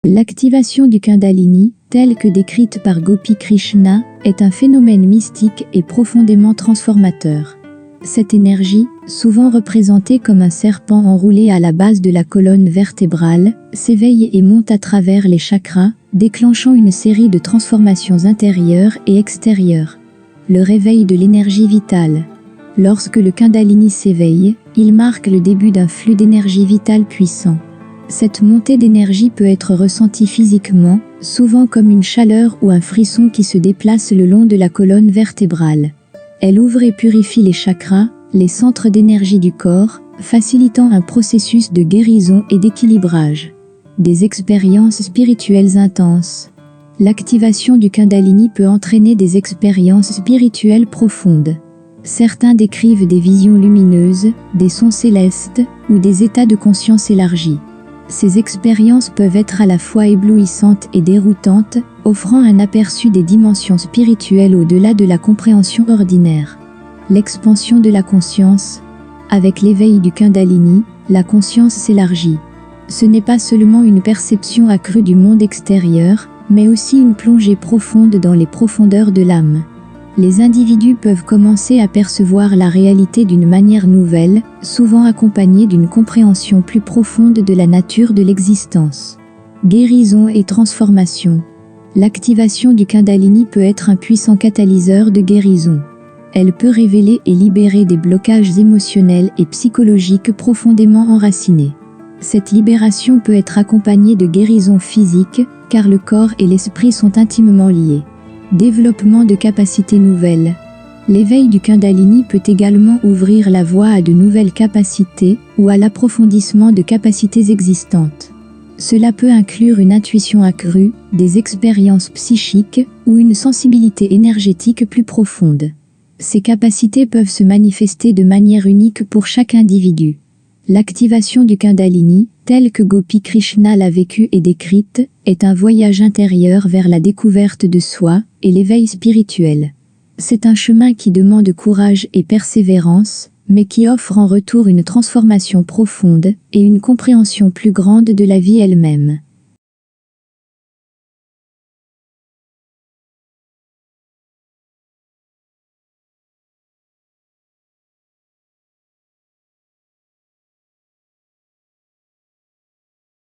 L'activation du Kundalini, telle que décrite par Gopi Krishna, est un phénomène mystique et profondément transformateur. Cette énergie, souvent représentée comme un serpent enroulé à la base de la colonne vertébrale, s'éveille et monte à travers les chakras, déclenchant une série de transformations intérieures et extérieures. Le réveil de l'énergie vitale. Lorsque le Kundalini s'éveille, il marque le début d'un flux d'énergie vitale puissant. Cette montée d'énergie peut être ressentie physiquement, souvent comme une chaleur ou un frisson qui se déplace le long de la colonne vertébrale. Elle ouvre et purifie les chakras, les centres d'énergie du corps, facilitant un processus de guérison et d'équilibrage. Des expériences spirituelles intenses. L'activation du Kundalini peut entraîner des expériences spirituelles profondes. Certains décrivent des visions lumineuses, des sons célestes ou des états de conscience élargis. Ces expériences peuvent être à la fois éblouissantes et déroutantes, offrant un aperçu des dimensions spirituelles au-delà de la compréhension ordinaire. L'expansion de la conscience. Avec l'éveil du Kundalini, la conscience s'élargit. Ce n'est pas seulement une perception accrue du monde extérieur, mais aussi une plongée profonde dans les profondeurs de l'âme. Les individus peuvent commencer à percevoir la réalité d'une manière nouvelle, souvent accompagnée d'une compréhension plus profonde de la nature de l'existence. Guérison et transformation. L'activation du Kundalini peut être un puissant catalyseur de guérison. Elle peut révéler et libérer des blocages émotionnels et psychologiques profondément enracinés. Cette libération peut être accompagnée de guérison physique, car le corps et l'esprit sont intimement liés. Développement de capacités nouvelles. L'éveil du Kundalini peut également ouvrir la voie à de nouvelles capacités ou à l'approfondissement de capacités existantes. Cela peut inclure une intuition accrue, des expériences psychiques ou une sensibilité énergétique plus profonde. Ces capacités peuvent se manifester de manière unique pour chaque individu. L'activation du Kundalini, telle que Gopi Krishna l'a vécue et décrite, est un voyage intérieur vers la découverte de soi et l'éveil spirituel. C'est un chemin qui demande courage et persévérance, mais qui offre en retour une transformation profonde et une compréhension plus grande de la vie elle-même.